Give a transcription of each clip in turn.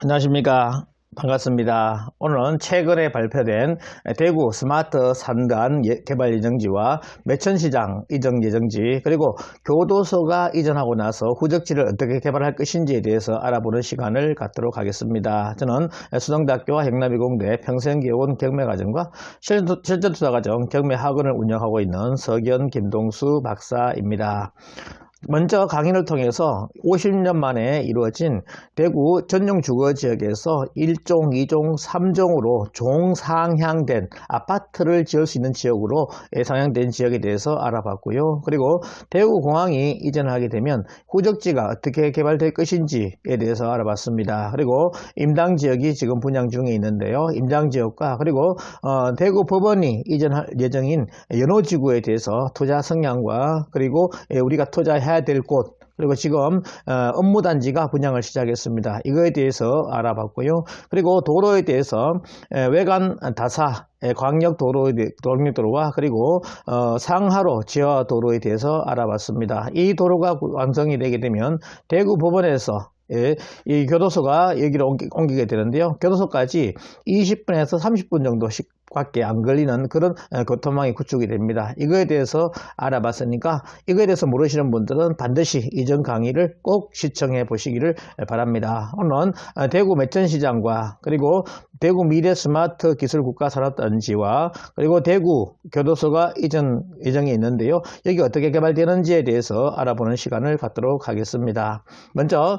안녕하십니까. 반갑습니다. 오늘은 최근에 발표된 대구 스마트 산단 개발 예정지와 매천시장 이전 예정지, 그리고 교도소가 이전하고 나서 후적지를 어떻게 개발할 것인지에 대해서 알아보는 시간을 갖도록 하겠습니다. 저는 수동대학교와 경남이공대 평생교원 경매과정과 실전투자과정 경매학원을 운영하고 있는 석연 김동수 박사입니다. 먼저 강의를 통해서 50년 만에 이루어진 대구 전용 주거지역에서 1종, 2종, 3종으로 종상향된 아파트를 지을 수 있는 지역으로 상향된 지역에 대해서 알아봤고요. 그리고 대구공항이 이전하게 되면 후적지가 어떻게 개발될 것인지에 대해서 알아봤습니다. 그리고 임당지역이 지금 분양 중에 있는데요. 임당지역과 그리고 대구 법원이 이전할 예정인 연호지구에 대해서 투자 성향과 그리고 우리가 투자해야 될 곳, 그리고 지금 업무단지가 분양을 시작했습니다. 이거에 대해서 알아봤고요. 그리고 도로에 대해서 외관 다사 광역도로와 그리고 상하로 지하도로에 대해서 알아봤습니다. 이 도로가 완성이 되게 되면 대구 법원에서 이 교도소가 여기로 옮기게 되는데요. 교도소까지 20분에서 30분 정도씩 밖에 안 걸리는 그런 교통망이 구축이 됩니다. 이거에 대해서 알아봤으니까 이거에 대해서 모르시는 분들은 반드시 이전 강의를 꼭 시청해 보시기를 바랍니다. 오늘은 대구 매천시장과 그리고 대구 미래 스마트 기술 국가산업단지와 그리고 대구 교도소가 이전 예정이 있는데요. 여기 어떻게 개발되는지에 대해서 알아보는 시간을 갖도록 하겠습니다. 먼저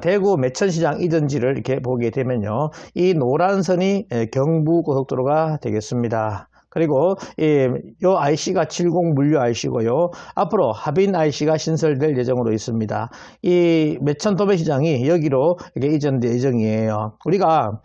대구 매천시장 이전지를 이렇게 보게 되면요. 이 노란 선이 경부고속도로가 되겠습니다. 그리고 이 IC가 70 물류 IC고요. 앞으로 하빈 IC가 신설될 예정으로 있습니다. 이 매천 도매시장이 여기로 이렇게 이전될 예정이에요. 우리가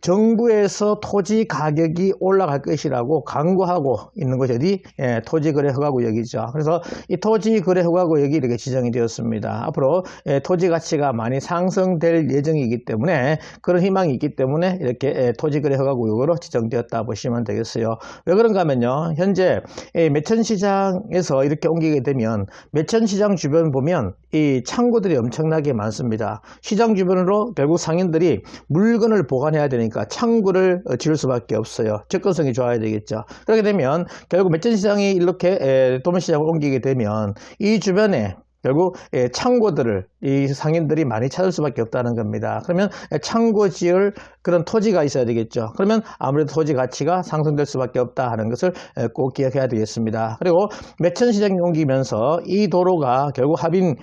정부에서 토지 가격이 올라갈 것이라고 강구하고 있는 것이 어디? 토지거래허가구역이죠. 그래서 이 토지거래허가구역이 이렇게 지정이 되었습니다. 앞으로 토지 가치가 많이 상승될 예정이기 때문에 그런 희망이 있기 때문에 이렇게 토지거래허가구역으로 지정되었다 보시면 되겠어요. 왜 그런가 하면요. 현재 매천시장에서 이렇게 옮기게 되면 매천시장 주변 보면 이 창고들이 엄청나게 많습니다. 시장 주변으로 결국 상인들이 물건을 보관해야 되니까 창고를 지을 수밖에 없어요. 접근성이 좋아야 되겠죠. 그렇게 되면 결국 매천시장이 이렇게 도매시장을 옮기게 되면 이 주변에 결국 창고들을 이 상인들이 많이 찾을 수밖에 없다는 겁니다. 그러면 창고 지을 그런 토지가 있어야 되겠죠. 그러면 아무래도 토지 가치가 상승될 수밖에 없다 하는 것을 꼭 기억해야 되겠습니다. 그리고 매천시장이 옮기면서 이 도로가 결국 하빈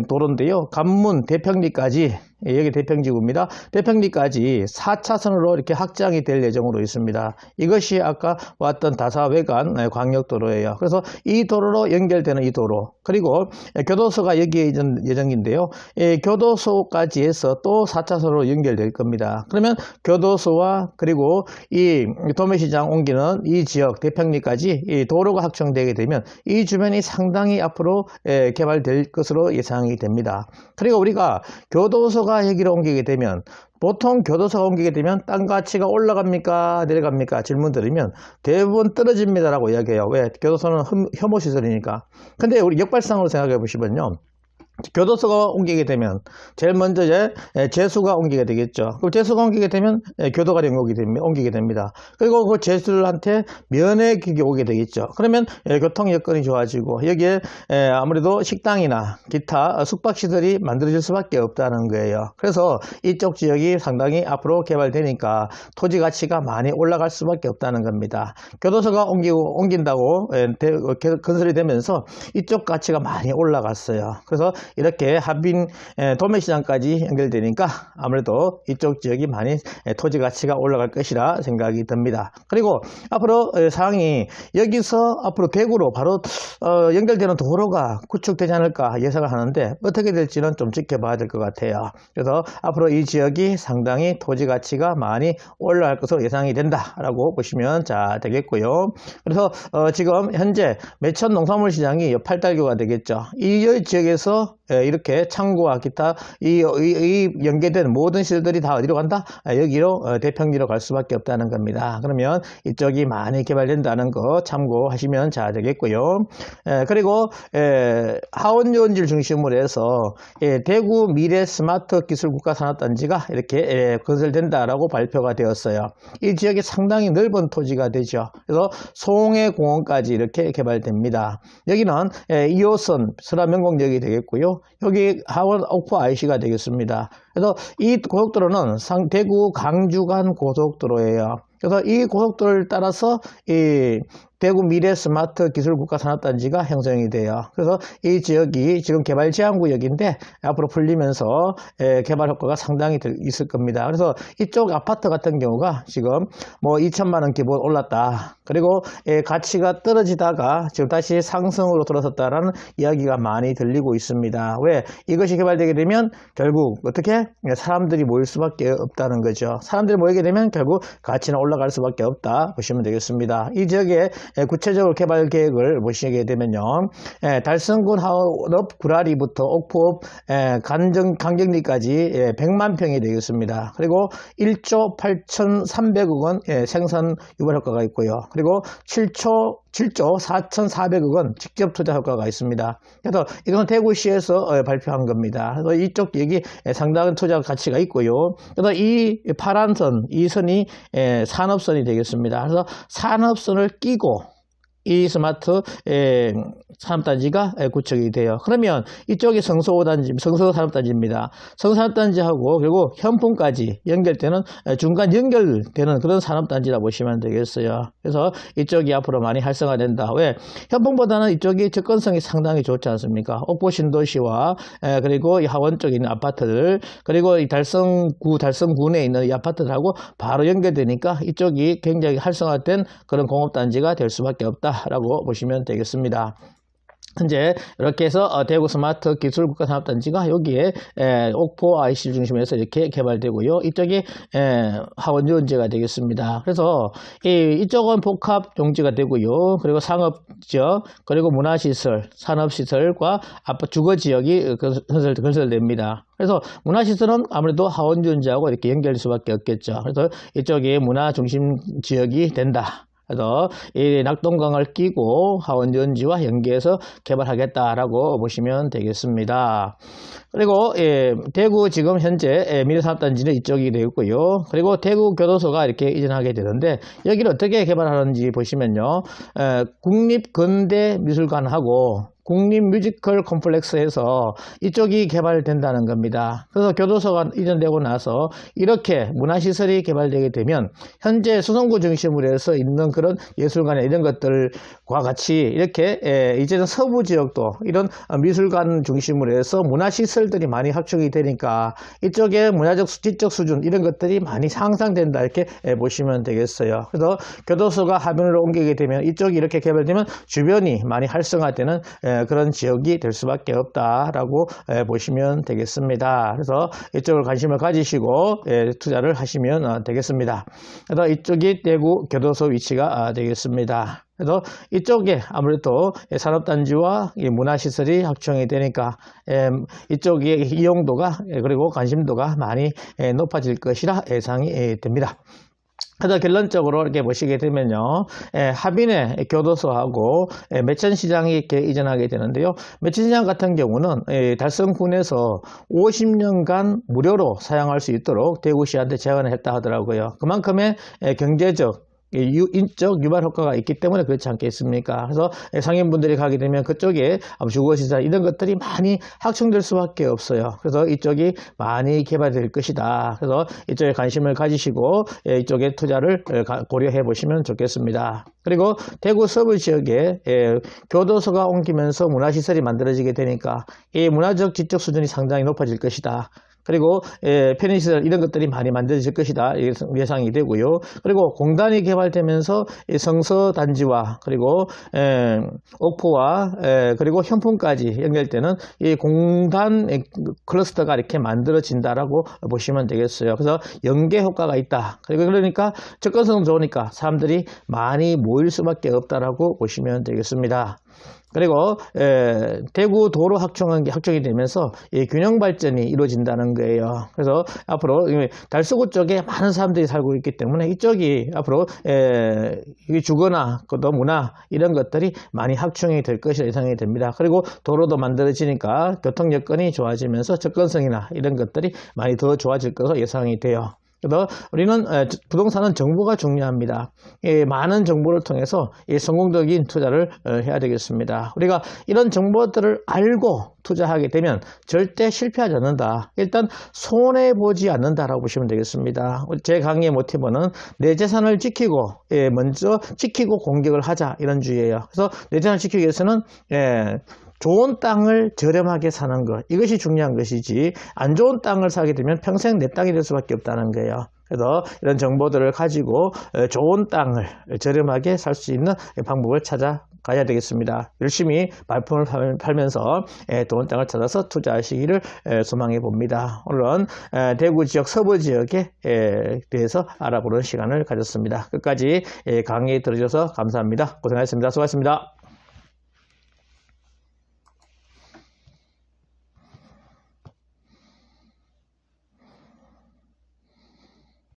도로인데요. 관문 대평리까지, 여기 대평지구입니다. 대평리까지 4차선으로 이렇게 확장이 될 예정으로 있습니다. 이것이 아까 왔던 다사외관 광역도로예요. 그래서 이 도로로 연결되는 이 도로, 그리고 교도소가 여기에 예정인데요. 교도소까지 해서 또 4차선으로 연결될 겁니다. 그러면 교도소와 그리고 이 도매시장 옮기는 이 지역 대평리까지 이 도로가 확충되게 되면 이 주변이 상당히 앞으로 개발될 것으로 예상이 됩니다. 그리고 우리가 교도소가 여기로 옮기게 되면 보통 교도소가 옮기게 되면 땅 가치가 올라갑니까 내려갑니까 질문 드리면 대부분 떨어집니다라고 이야기해요. 왜? 교도소는 혐오시설이니까. 근데 우리 역발상으로 생각해 보시면요. 교도소가 옮기게 되면 제일 먼저 재수가 옮기게 되겠죠. 그럼 재수가 옮기게 되면 교도관이 옮기게 됩니다. 그리고 그 재수한테 면회객이 오게 되겠죠. 그러면 교통 여건이 좋아지고 여기에 아무래도 식당이나 기타 숙박시설이 만들어질 수밖에 없다는 거예요. 그래서 이쪽 지역이 상당히 앞으로 개발되니까 토지 가치가 많이 올라갈 수밖에 없다는 겁니다. 교도소가 옮긴다고 건설이 되면서 이쪽 가치가 많이 올라갔어요. 그래서 이렇게 하빈 도매시장까지 연결되니까 아무래도 이쪽 지역이 많이 토지 가치가 올라갈 것이라 생각이 듭니다. 그리고 앞으로 상황이 여기서 앞으로 대구로 바로 연결되는 도로가 구축되지 않을까 예상을 하는데 어떻게 될지는 좀 지켜봐야 될 것 같아요. 그래서 앞으로 이 지역이 상당히 토지 가치가 많이 올라갈 것으로 예상이 된다라고 보시면 되겠고요. 그래서 지금 현재 매천 농산물 시장이 팔달교가 되겠죠. 이 지역에서 이렇게 창고와 기타 이 연계된 모든 시설들이 다 어디로 간다? 여기로 대평리로 갈 수밖에 없다는 겁니다. 그러면 이쪽이 많이 개발된다는 거 참고하시면 잘 되겠고요. 그리고 하원유원지를 중심으로 해서 대구 미래 스마트 기술 국가 산업단지가 이렇게 건설된다라고 발표가 되었어요. 이 지역이 상당히 넓은 토지가 되죠. 그래서 송해 공원까지 이렇게 개발됩니다. 여기는 2호선 서라명곡역이 되겠고요. 여기 하원 옥포 IC가 되겠습니다. 그래서 이 고속도로는 대구 강주 간 고속도로예요. 그래서 이 고속도로를 따라서 이 대구 미래 스마트 기술 국가 산업단지가 형성이 돼요. 그래서 이 지역이 지금 개발 제한구역인데 앞으로 풀리면서 개발 효과가 상당히 있을 겁니다. 그래서 이쪽 아파트 같은 경우가 지금 뭐 2천만 원 기본 올랐다. 그리고 가치가 떨어지다가 지금 다시 상승으로 돌아섰다라는 이야기가 많이 들리고 있습니다. 왜? 이것이 개발되게 되면 결국 어떻게? 사람들이 모일 수밖에 없다는 거죠. 사람들이 모이게 되면 결국 가치는 올라갈 수밖에 없다 보시면 되겠습니다. 이 지역의 구체적으로 개발 계획을 보시게 되면요. 달성군 하원읍 구라리부터 옥포읍 강정리까지 100만 평이 되겠습니다. 그리고 1조 8,300억 원 생산 유발 효과가 있고요. 그리고 7조 4,400억 원 직접 투자 효과가 있습니다. 그래서 이건 대구시에서 발표한 겁니다. 그래서 이쪽 얘기 상당한 투자 가치가 있고요. 그래서 이 파란 선, 이 선이 산업선이 되겠습니다. 그래서 산업선을 끼고 이 스마트 산업단지가 구축이 돼요. 그러면 이쪽이 성서산업단지입니다. 성산업단지하고 그리고 현풍까지 연결되는 중간 연결되는 그런 산업단지라 보시면 되겠어요. 그래서 이쪽이 앞으로 많이 활성화된다. 왜? 현풍보다는 이쪽이 접근성이 상당히 좋지 않습니까? 옥포 신도시와 그리고 이 하원 쪽에 있는 아파트들 그리고 이 달성군에 있는 이 아파트들하고 바로 연결되니까 이쪽이 굉장히 활성화된 그런 공업단지가 될 수밖에 없다라고 보시면 되겠습니다. 현재 이렇게 해서 대구 스마트 기술 국가 산업단지가 여기에 옥포 IC 중심에서 이렇게 개발되고요. 이쪽이 하원 유원지가 되겠습니다. 그래서 이쪽은 복합 용지가 되고요. 그리고 상업지역, 그리고 문화시설, 산업시설과 주거지역이 건설됩니다. 그래서 문화시설은 아무래도 하원 유원지하고 이렇게 연결될 수밖에 없겠죠. 그래서 이쪽이 문화 중심 지역이 된다. 그래서 이 낙동강을 끼고 하원유원지와 연계해서 개발하겠다라고 보시면 되겠습니다. 그리고 대구 지금 현재 미래산업단지는 이쪽이 되었고요. 그리고 대구 교도소가 이렇게 이전하게 되는데 여기를 어떻게 개발하는지 보시면요. 국립근대미술관하고 국립뮤지컬 컴플렉스에서 이쪽이 개발된다는 겁니다. 그래서 교도소가 이전되고 나서 이렇게 문화시설이 개발되게 되면 현재 수성구 중심으로 해서 있는 그런 예술관이나 이런 것들과 같이 이렇게 이제는 서부 지역도 이런 미술관 중심으로 해서 문화시설들이 많이 확충이 되니까 이쪽에 문화적 지적 수준 이런 것들이 많이 향상된다 이렇게 보시면 되겠어요. 그래서 교도소가 하변으로 옮기게 되면 이쪽이 이렇게 개발되면 주변이 많이 활성화되는 그런 지역이 될 수밖에 없다라고 보시면 되겠습니다. 그래서 이쪽을 관심을 가지시고 투자를 하시면 되겠습니다. 그래서 이쪽이 대구 교도소 위치가 되겠습니다. 그래서 이쪽에 아무래도 산업단지와 문화시설이 확충이 되니까 이쪽의 이용도가 그리고 관심도가 많이 높아질 것이라 예상이 됩니다. 그래서 결론적으로 이렇게 보시게 되면요, 하빈의 교도소하고 매천시장이 이렇게 이전하게 되는데요. 매천시장 같은 경우는 달성군에서 50년간 무료로 사용할 수 있도록 대구시한테 제안을 했다 하더라고요. 그만큼의 경제적 인적 유발 효과가 있기 때문에 그렇지 않겠습니까? 그래서 상인분들이 가게 되면 그쪽에 주거시설 이런 것들이 많이 확충될 수밖에 없어요. 그래서 이쪽이 많이 개발될 것이다. 그래서 이쪽에 관심을 가지시고 이쪽에 투자를 고려해 보시면 좋겠습니다. 그리고 대구 서부 지역에 교도소가 옮기면서 문화시설이 만들어지게 되니까 이 문화적 지적 수준이 상당히 높아질 것이다. 그리고 편의시설 이런 것들이 많이 만들어질 것이다 예상이 되고요. 그리고 공단이 개발되면서 성서단지와 그리고 옥포와 그리고 현풍까지 연결되는 이 공단 클러스터가 이렇게 만들어진다라고 보시면 되겠어요. 그래서 연계 효과가 있다. 그리고 그러니까 접근성 좋으니까 사람들이 많이 모일 수밖에 없다라고 보시면 되겠습니다. 그리고 대구 도로 확정이 되면서 균형 발전이 이루어진다는 거예요. 그래서 앞으로 달서구 쪽에 많은 사람들이 살고 있기 때문에 이쪽이 앞으로 주거나 또 문화 이런 것들이 많이 확충이 될 것이라 예상이 됩니다. 그리고 도로도 만들어지니까 교통 여건이 좋아지면서 접근성이나 이런 것들이 많이 더 좋아질 것으로 예상이 돼요. 그래서 우리는 부동산은 정보가 중요합니다. 많은 정보를 통해서 성공적인 투자를 해야 되겠습니다. 우리가 이런 정보들을 알고 투자하게 되면 절대 실패하지 않는다. 일단 손해보지 않는다라고 보시면 되겠습니다. 제 강의의 모티브는 내 재산을 지키고 먼저 지키고 공격을 하자 이런 주의예요. 그래서 내 재산을 지키기 위해서는 좋은 땅을 저렴하게 사는 것, 이것이 중요한 것이지 안 좋은 땅을 사게 되면 평생 내 땅이 될 수밖에 없다는 거예요. 그래서 이런 정보들을 가지고 좋은 땅을 저렴하게 살 수 있는 방법을 찾아가야 되겠습니다. 열심히 발품을 팔면서 좋은 땅을 찾아서 투자하시기를 소망해 봅니다. 오늘은 대구 지역 서부 지역에 대해서 알아보는 시간을 가졌습니다. 끝까지 강의 들어주셔서 감사합니다. 고생하셨습니다. 수고하셨습니다.